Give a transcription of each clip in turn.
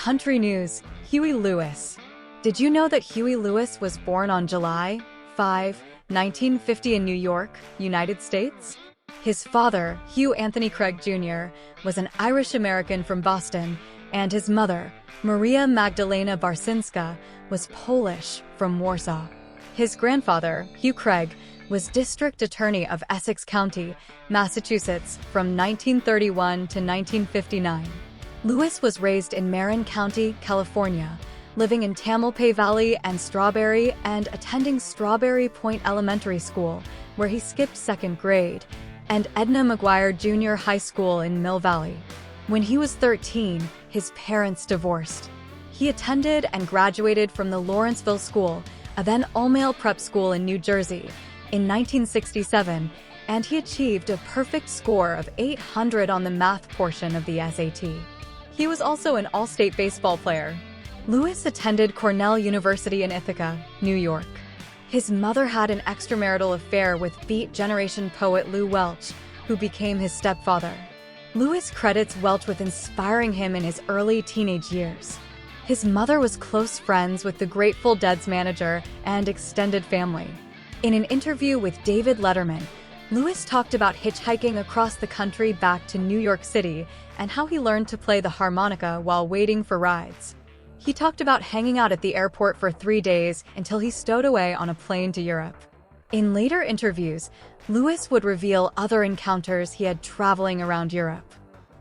Country News, Huey Lewis. Did you know that Huey Lewis was born on July 5, 1950 in New York, United States? His father, Hugh Anthony Craig Jr., was an Irish-American from Boston, and his mother, Maria Magdalena Barsinska, was Polish from Warsaw. His grandfather, Hugh Craig, was District Attorney of Essex County, Massachusetts, from 1931 to 1959. Lewis was raised in Marin County, California, living in Tamalpay Valley and Strawberry and attending Strawberry Point Elementary School, where he skipped second grade, and Edna McGuire Junior High School in Mill Valley. When he was 13, his parents divorced. He attended and graduated from the Lawrenceville School, a then all-male prep school in New Jersey, in 1967, and he achieved a perfect score of 800 on the math portion of the SAT. He was also an all-state baseball player. Lewis attended Cornell University in Ithaca, New York. His mother had an extramarital affair with Beat Generation poet Lew Welch, who became his stepfather. Lewis credits Welch with inspiring him in his early teenage years. His mother was close friends with the Grateful Dead's manager and extended family. In an interview with David Letterman, Lewis talked about hitchhiking across the country back to New York City and how he learned to play the harmonica while waiting for rides. He talked about hanging out at the airport for 3 days until he stowed away on a plane to Europe. In later interviews, Lewis would reveal other encounters he had traveling around Europe.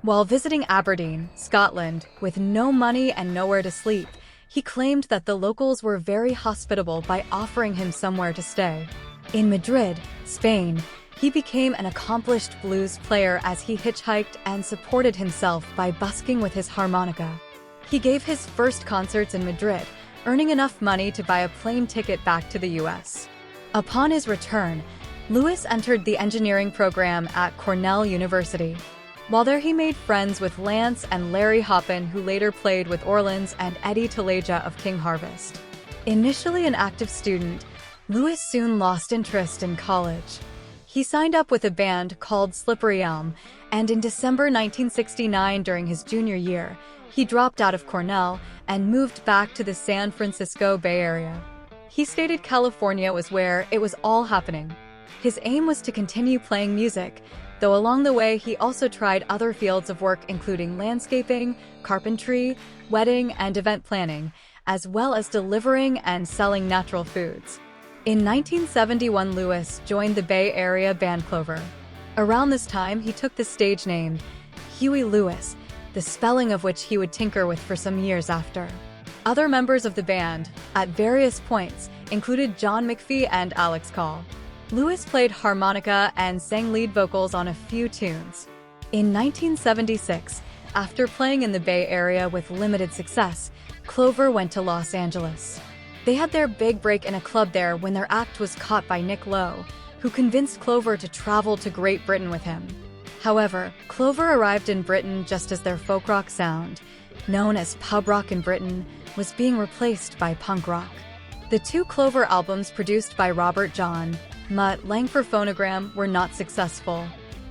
While visiting Aberdeen, Scotland, with no money and nowhere to sleep, he claimed that the locals were very hospitable by offering him somewhere to stay. In Madrid, Spain, he became an accomplished blues player as he hitchhiked and supported himself by busking with his harmonica. He gave his first concerts in Madrid, earning enough money to buy a plane ticket back to the U.S. Upon his return, Lewis entered the engineering program at Cornell University. While there, he made friends with Lance and Larry Hoppin, who later played with Orleans, and Eddie Talaja of King Harvest. Initially an active student, Lewis soon lost interest in college. He signed up with a band called Slippery Elm, and in December 1969, during his junior year, he dropped out of Cornell and moved back to the San Francisco Bay Area. He stated California was where it was all happening. His aim was to continue playing music, though along the way he also tried other fields of work including landscaping, carpentry, wedding and event planning, as well as delivering and selling natural foods. In 1971, Lewis joined the Bay Area band Clover. Around this time, he took the stage name Huey Lewis, the spelling of which he would tinker with for some years after. Other members of the band, at various points, included John McPhee and Alex Call. Lewis played harmonica and sang lead vocals on a few tunes. In 1976, after playing in the Bay Area with limited success, Clover went to Los Angeles. They had their big break in a club there when their act was caught by Nick Lowe, who convinced Clover to travel to Great Britain with him. However, Clover arrived in Britain just as their folk rock sound, known as pub rock in Britain, was being replaced by punk rock. The two Clover albums produced by Robert John Mutt Lang for Phonogram were not successful.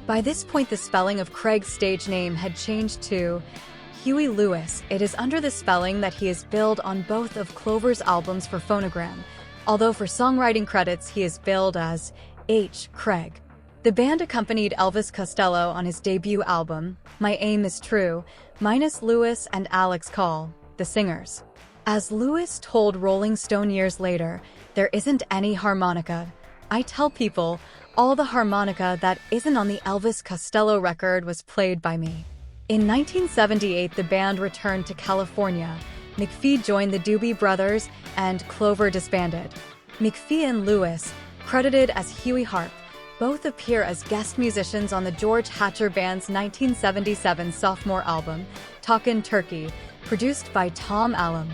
By this point, the spelling of Craig's stage name had changed to Huey Lewis. It is under the spelling that he is billed on both of Clover's albums for Phonogram, although for songwriting credits he is billed as H. Craig. The band accompanied Elvis Costello on his debut album, My Aim Is True, minus Lewis and Alex Call, the singers. As Lewis told Rolling Stone years later, "There isn't any harmonica. I tell people, all the harmonica that isn't on the Elvis Costello record was played by me." In 1978, the band returned to California. McPhee joined the Doobie Brothers, and Clover disbanded. McPhee and Lewis, credited as Huey Harp, both appear as guest musicians on the George Hatcher Band's 1977 sophomore album, Talkin' Turkey, produced by Tom Allom.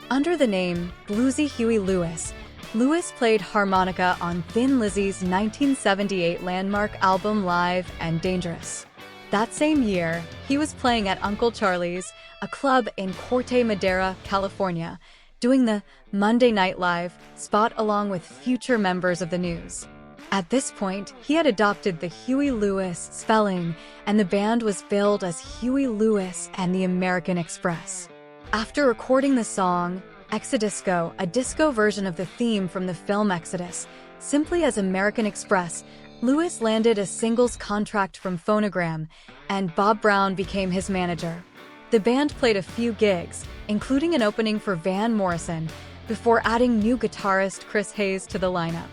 Under the name Bluesy Huey Lewis, Lewis played harmonica on Thin Lizzy's 1978 landmark album Live and Dangerous. That same year, he was playing at Uncle Charlie's, a club in Corte Madera, California, doing the Monday Night Live spot along with future members of the News. At this point, he had adopted the Huey Lewis spelling, and the band was billed as Huey Lewis and the American Express. After recording the song, Exodisco, a disco version of the theme from the film Exodus, simply as American Express, Lewis landed a singles contract from Phonogram, and Bob Brown became his manager. The band played a few gigs, including an opening for Van Morrison, before adding new guitarist Chris Hayes to the lineup.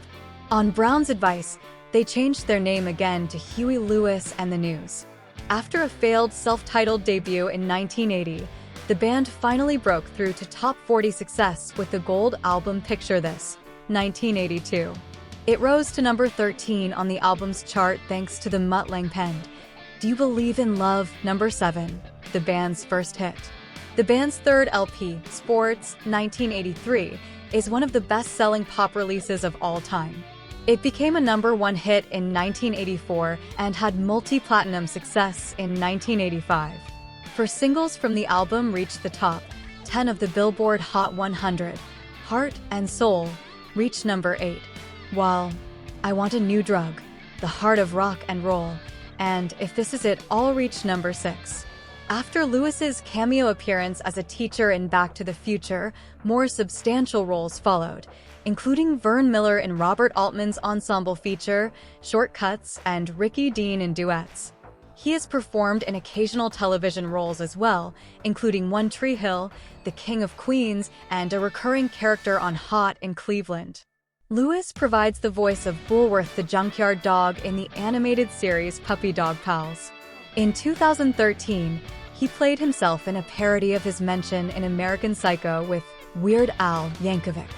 On Brown's advice, they changed their name again to Huey Lewis and the News. After a failed self-titled debut in 1980, the band finally broke through to top 40 success with the gold album Picture This, 1982. It rose to number 13 on the album's chart thanks to the Mutt Lange penned Do You Believe in Love, number 7, the band's first hit. The band's third LP, Sports, 1983, is one of the best-selling pop releases of all time. It became a number 1 hit in 1984 and had multi-platinum success in 1985. For singles from the album reached the top 10 of the Billboard Hot 100, Heart and Soul reached number 8, while I Want a New Drug, The Heart of Rock and Roll, and If This Is It all reached number 6. After Lewis's cameo appearance as a teacher in Back to the Future, more substantial roles followed, including Vern Miller in Robert Altman's ensemble feature, Shortcuts, and Ricky Dean in duets. He has performed in occasional television roles as well, including One Tree Hill, The King of Queens, and a recurring character on Hot in Cleveland. Lewis provides the voice of Bulworth the Junkyard Dog in the animated series Puppy Dog Pals. In 2013, he played himself in a parody of his mention in American Psycho with Weird Al Yankovic.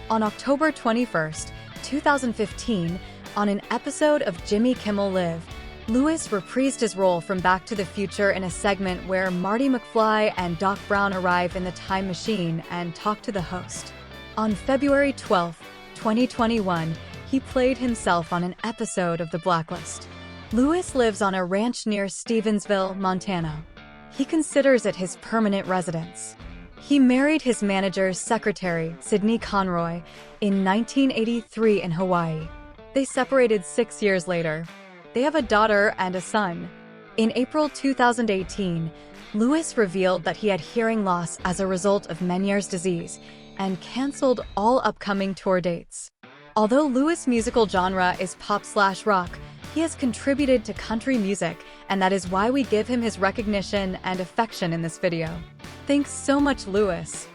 On October 21, 2015, on an episode of Jimmy Kimmel Live, Lewis reprised his role from Back to the Future in a segment where Marty McFly and Doc Brown arrive in the time machine and talk to the host. On February 12, 2021, he played himself on an episode of The Blacklist. Lewis lives on a ranch near Stevensville, Montana. He considers it his permanent residence. He married his manager's secretary, Sydney Conroy, in 1983 in Hawaii. They separated 6 years later. They have a daughter and a son. In April 2018, Lewis revealed that he had hearing loss as a result of Meniere's disease and canceled all upcoming tour dates. Although Lewis' musical genre is pop/rock, he has contributed to country music, and that is why we give him his recognition and affection in this video. Thanks so much, Lewis.